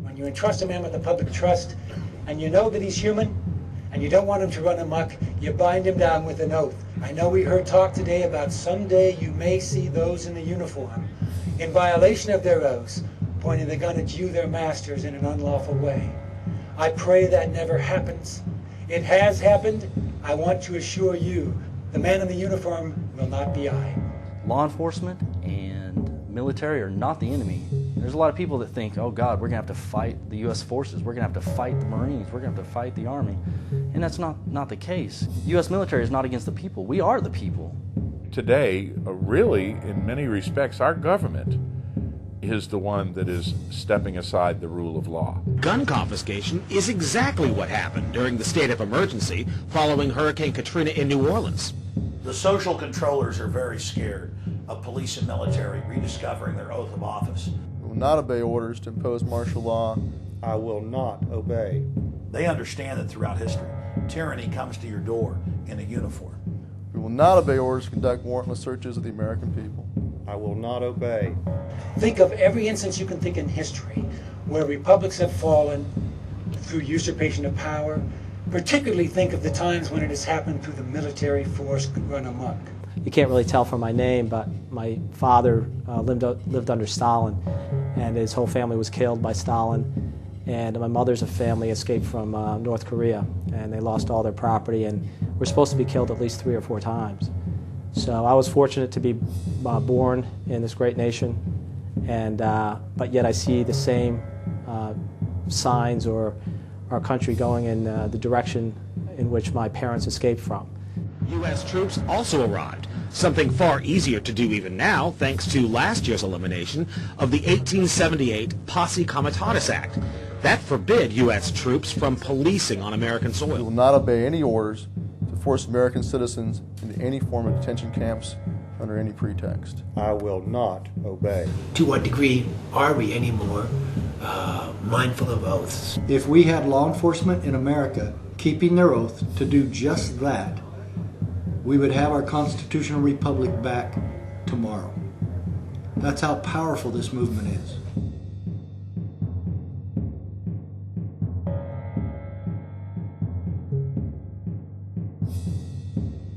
When you entrust a man with a public trust, and you know that he's human, and you don't want him to run amok, you bind him down with an oath. I know we heard talk today about someday you may see those in the uniform, in violation of their oaths, pointing the gun at you, their masters, in an unlawful way. I pray that never happens. It has happened. I want to assure you, the man in the uniform will not be I. Law enforcement and military are not the enemy. There's a lot of people that think, oh God, we're going to have to fight the U.S. forces, we're going to have to fight the Marines, we're going to have to fight the Army. And that's not the case. U.S. military is not against the people. We are the people. Today, really, in many respects, our government is the one that is stepping aside the rule of law. Gun confiscation is exactly what happened during the state of emergency following Hurricane Katrina in New Orleans. The social controllers are very scared of police and military rediscovering their oath of office. I will not obey orders to impose martial law. I will not obey. They understand that throughout history, tyranny comes to your door in a uniform. We will not obey orders to conduct warrantless searches of the American people. I will not obey. Think of every instance you can think in history where republics have fallen through usurpation of power. Particularly think of the times when it has happened through the military force run amok. You can't really tell from my name, but my father lived under Stalin, and his whole family was killed by Stalin. And my mother's family escaped from North Korea, and they lost all their property and were supposed to be killed at least 3 or 4 times. So I was fortunate to be born in this great nation, and but yet I see the same signs or our country going in the direction in which my parents escaped from. U.S. troops also arrived, something far easier to do even now thanks to last year's elimination of the 1878 Posse Comitatus Act. That forbid U.S. troops from policing on American soil. We will not obey any orders to force American citizens into any form of detention camps under any pretext. I will not obey. To what degree are we any more mindful of oaths? If we had law enforcement in America keeping their oath to do just that, we would have our constitutional republic back tomorrow. That's how powerful this movement is.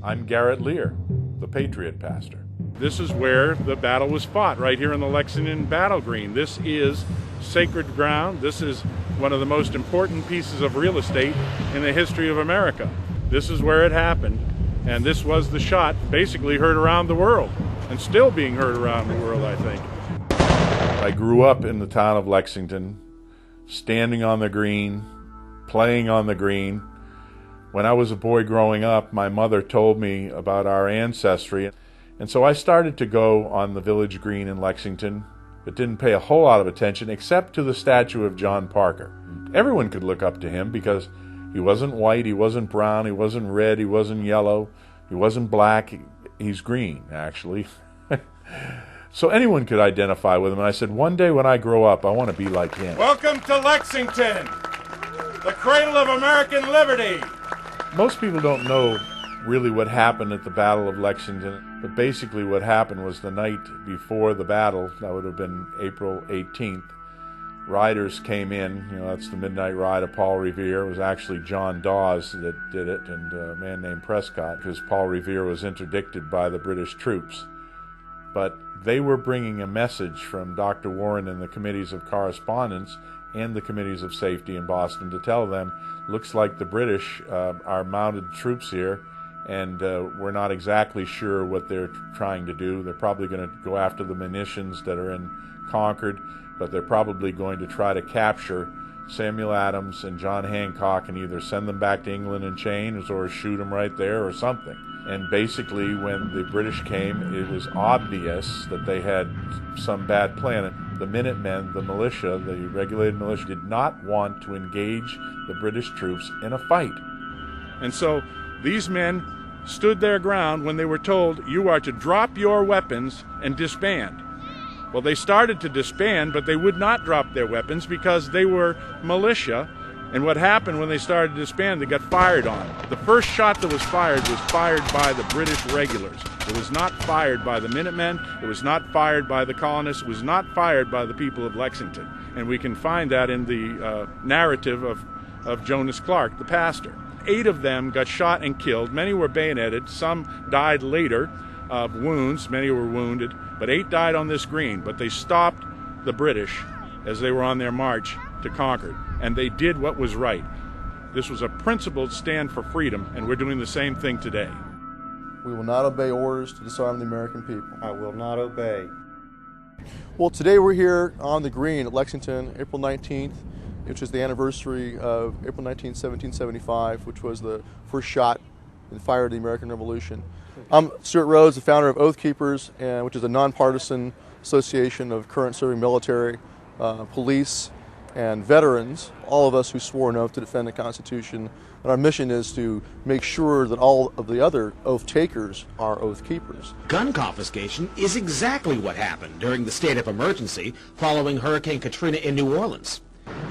I'm Garrett Lear, the Patriot Pastor. This is where the battle was fought, right here in the Lexington Battle Green. This is sacred ground. This is one of the most important pieces of real estate in the history of America. This is where it happened, and this was the shot basically heard around the world, and still being heard around the world, I think. I grew up in the town of Lexington, standing on the green, playing on the green. When I was a boy growing up, my mother told me about our ancestry, and so I started to go on the village green in Lexington, but didn't pay a whole lot of attention except to the statue of John Parker. Everyone could look up to him because he wasn't white, he wasn't brown, he wasn't red, he wasn't yellow, he wasn't black, he's green, actually. So anyone could identify with him, and I said, one day when I grow up, I want to be like him. Welcome to Lexington, the cradle of American liberty. Most people don't know really what happened at the Battle of Lexington, but basically what happened was the night before the battle, that would have been April 18th, riders came in, that's the midnight ride of Paul Revere. It was actually John Dawes that did it, and a man named Prescott, because Paul Revere was interdicted by the British troops. But they were bringing a message from Dr. Warren and the committees of correspondence and the committees of safety in Boston to tell them, looks like the British are mounted troops here, and we're not exactly sure what they're trying to do. They're probably going to go after the munitions that are in Concord, but they're probably going to try to capture Samuel Adams and John Hancock and either send them back to England in chains or shoot them right there or something. And basically when the British came, it was obvious that they had some bad plan. The Minutemen, the militia, the regulated militia, did not want to engage the British troops in a fight. And so these men stood their ground when they were told, you are to drop your weapons and disband. Well, they started to disband, but they would not drop their weapons because they were militia, And what happened when they started to disband, they got fired on. The first shot that was fired by the British regulars. It was not fired by the Minutemen. It was not fired by the colonists. It was not fired by the people of Lexington. And we can find that in the narrative of Jonas Clark, the pastor. 8 of them got shot and killed. Many were bayoneted. Some died later of wounds. Many were wounded. But 8 died on this green. But they stopped the British as they were on their march to Concord. And they did what was right. This was a principled stand for freedom, and we're doing the same thing today. We will not obey orders to disarm the American people. I will not obey. Well, today we're here on the green at Lexington, April 19th, which is the anniversary of April 19, 1775, which was the first shot and fire of the American Revolution. I'm Stuart Rhodes, the founder of Oath Keepers, which is a non-partisan association of current serving military, police, and veterans, all of us who swore an oath to defend the Constitution. And our mission is to make sure that all of the other oath takers are oath keepers. Gun confiscation is exactly what happened during the state of emergency following Hurricane Katrina in New Orleans.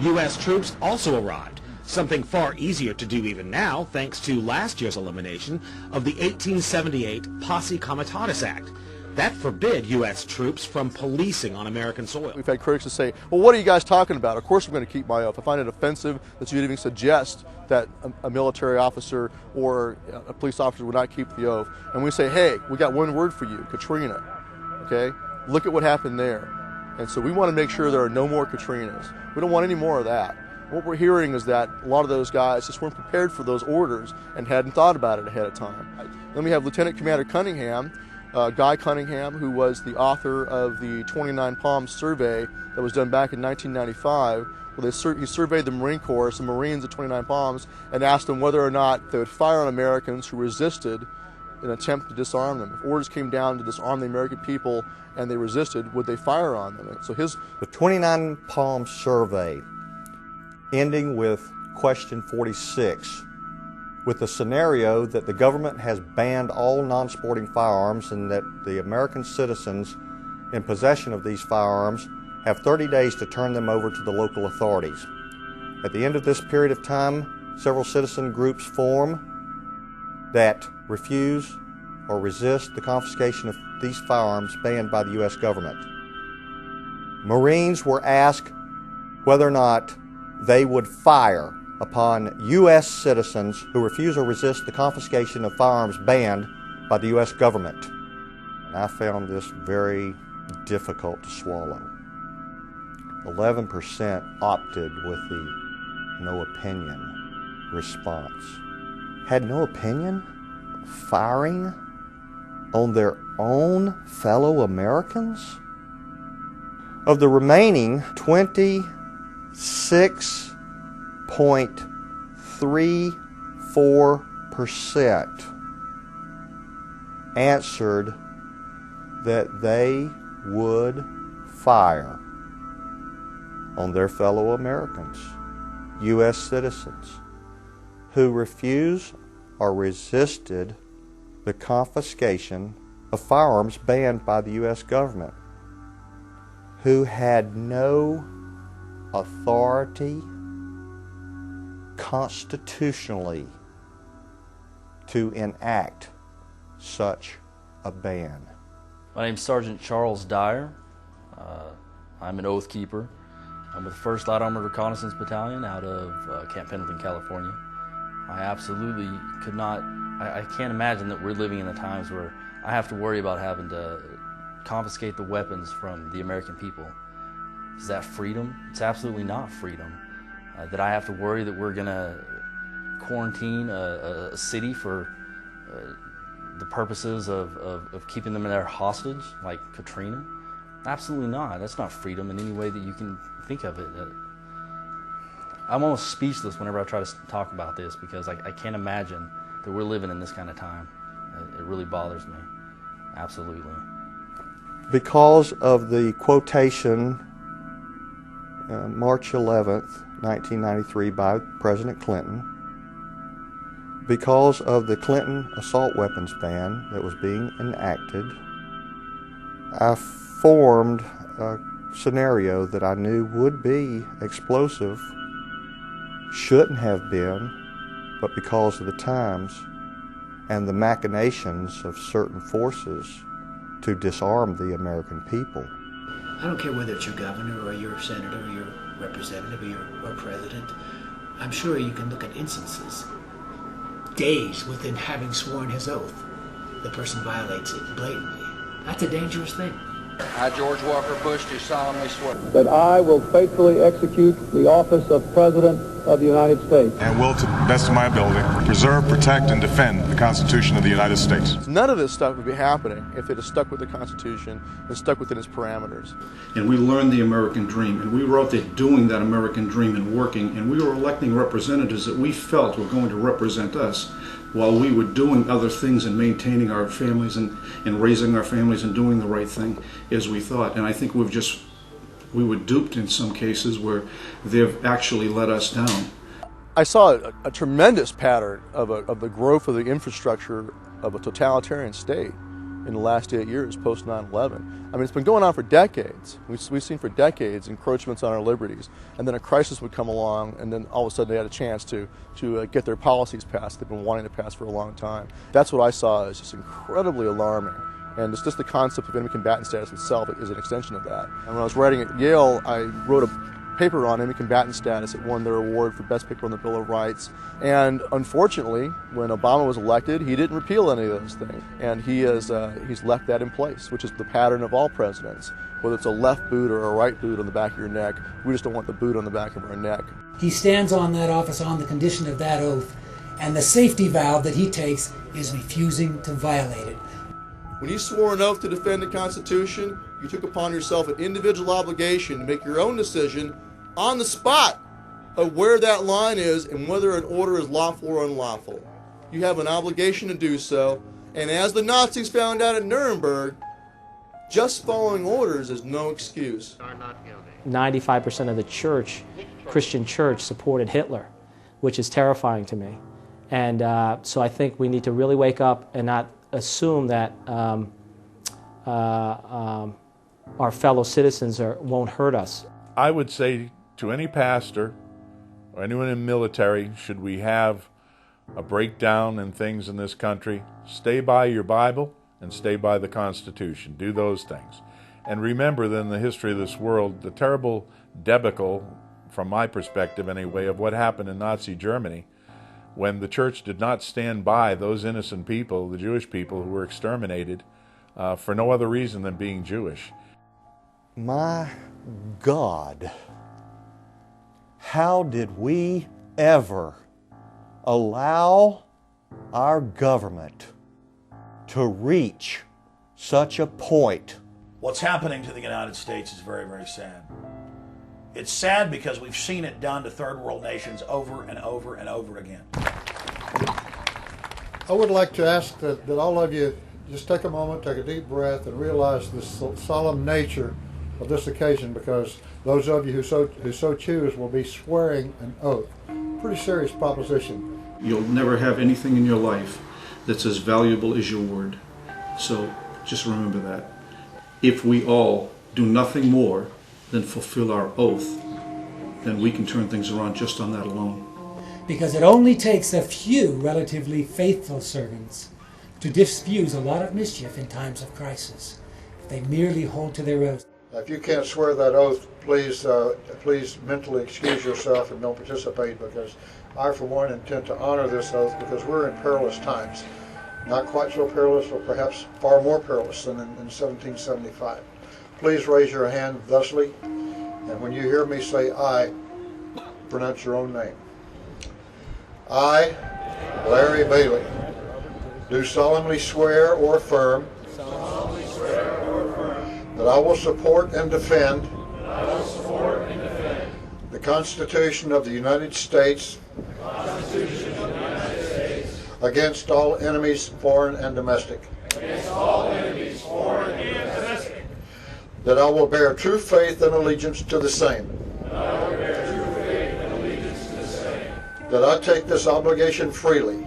U.S. troops also arrived, something far easier to do even now thanks to last year's elimination of the 1878 Posse Comitatus Act. That forbid U.S. troops from policing on American soil. We've had critics to say, well, what are you guys talking about? Of course I'm going to keep my oath. I find it offensive that you'd even suggest that a military officer or a police officer would not keep the oath. And we say, hey, we got one word for you, Katrina. Okay? Look at what happened there. And so we want to make sure there are no more Katrinas. We don't want any more of that. What we're hearing is that a lot of those guys just weren't prepared for those orders and hadn't thought about it ahead of time. Then we have Lieutenant Commander Cunningham, Guy Cunningham, who was the author of the 29 Palms survey that was done back in 1995, where he surveyed the Marine Corps, some Marines at 29 Palms, and asked them whether or not they would fire on Americans who resisted in an attempt to disarm them. If orders came down to disarm the American people and they resisted, would they fire on them? And so the 29 Palms survey, ending with question 46, with the scenario that the government has banned all non-sporting firearms and that the American citizens in possession of these firearms have 30 days to turn them over to the local authorities. At the end of this period of time, several citizen groups form that refuse or resist the confiscation of these firearms banned by the U.S. government. Marines were asked whether or not they would fire upon U.S. citizens who refuse or resist the confiscation of firearms banned by the U.S. government. And I found this very difficult to swallow. 11% opted with the no opinion response. Had no opinion? Firing on their own fellow Americans? Of the remaining 26.34% answered that they would fire on their fellow Americans, U.S. citizens, who refused or resisted the confiscation of firearms banned by the U.S. government, who had no authority constitutionally to enact such a ban. My name's Sergeant Charles Dyer. I'm an Oath Keeper. I'm with the 1st Light Armored Reconnaissance Battalion out of Camp Pendleton, California. I absolutely could not, I can't imagine that we're living in the times where I have to worry about having to confiscate the weapons from the American people. Is that freedom? It's absolutely not freedom. That I have to worry that we're going to quarantine a city for the purposes of keeping them in their hostage, like Katrina? Absolutely not. That's not freedom in any way that you can think of it. I'm almost speechless whenever I try to talk about this because I can't imagine that we're living in this kind of time. It really bothers me. Absolutely. Because of the quotation March 11th, 1993 by President Clinton, because of the Clinton assault weapons ban that was being enacted, I formed a scenario that I knew would be explosive shouldn't have been, but because of the times and the machinations of certain forces to disarm the American people. I don't care whether it's your governor or your senator or your representative or your president. I'm sure you can look at instances, days within having sworn his oath, the person violates it blatantly. That's a dangerous thing. I, George Walker Bush, do solemnly swear that I will faithfully execute the office of President of the United States. And will, to the best of my ability, preserve, protect, and defend the Constitution of the United States. None of this stuff would be happening if it had stuck with the Constitution and stuck within its parameters. And we learned the American dream, and we were out there doing that American dream and working, and we were electing representatives that we felt were going to represent us while we were doing other things and maintaining our families and raising our families and doing the right thing as we thought. And I think we were duped in some cases where they've actually let us down. I saw a tremendous pattern of the growth of the infrastructure of a totalitarian state in the last 8 years post 9/11. I mean, it's been going on for decades. We've seen for decades encroachments on our liberties, and then a crisis would come along, and then all of a sudden they had a chance to get their policies passed they've been wanting to pass for a long time. That's what I saw as just incredibly alarming. And it's just the concept of enemy combatant status itself is an extension of that. And when I was writing at Yale, I wrote a paper on enemy combatant status. It won their award for best paper on the Bill of Rights. And unfortunately, when Obama was elected, he didn't repeal any of those things. And he's left that in place, which is the pattern of all presidents. Whether it's a left boot or a right boot on the back of your neck, we just don't want the boot on the back of our neck. He stands on that office on the condition of that oath, and the safety valve that he takes is refusing to violate it. When you swore an oath to defend the Constitution, you took upon yourself an individual obligation to make your own decision on the spot of where that line is and whether an order is lawful or unlawful. You have an obligation to do so, and as the Nazis found out at Nuremberg, just following orders is no excuse. 95% of the church, Christian church, supported Hitler, which is terrifying to me. And so I think we need to really wake up and not assume that our fellow citizens won't hurt us. I would say to any pastor or anyone in the military, should we have a breakdown in things in this country, stay by your Bible and stay by the Constitution. Do those things. And remember that in the history of this world, the terrible debacle, from my perspective anyway, of what happened in Nazi Germany, when the church did not stand by those innocent people, the Jewish people who were exterminated for no other reason than being Jewish. My God, how did we ever allow our government to reach such a point? What's happening to the United States is very, very sad. It's sad because we've seen it done to third world nations over and over and over again. I would like to ask that all of you just take a moment, take a deep breath, and realize the solemn nature of this occasion, because those of you who so choose will be swearing an oath. Pretty serious proposition. You'll never have anything in your life that's as valuable as your word. So just remember that. If we all do nothing more than fulfill our oath, then we can turn things around just on that alone. Because it only takes a few relatively faithful servants to diffuse a lot of mischief in times of crisis, if they merely hold to their oath. If you can't swear that oath, please mentally excuse yourself and don't participate, because I, for one, intend to honor this oath, because we're in perilous times. Not quite so perilous, or perhaps far more perilous than in 1775. Please raise your hand thusly, and when you hear me say "I," pronounce your own name. I, Larry Bailey, do solemnly swear or affirm that I will support and defend the Constitution of the United States against all enemies, foreign and domestic. That I will bear true faith and allegiance to the same. That I take this obligation freely.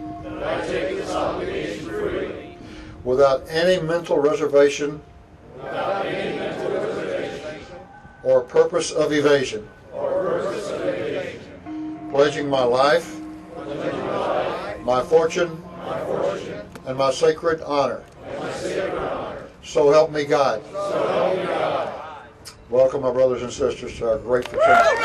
Without any mental reservation or purpose of evasion. pledging my life, my fortune, and my sacred honor. So help me God. Welcome, my brothers and sisters, to our great fraternity.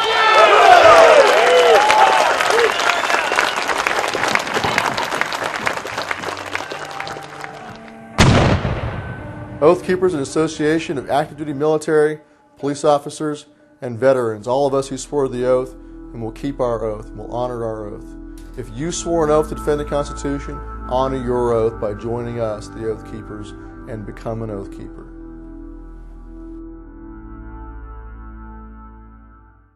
Oath Keepers, an association of active duty military, police officers, and veterans, all of us who swore the oath, and will keep our oath, and will honor our oath. If you swore an oath to defend the Constitution, honor your oath by joining us, the Oath Keepers, and become an Oath Keeper.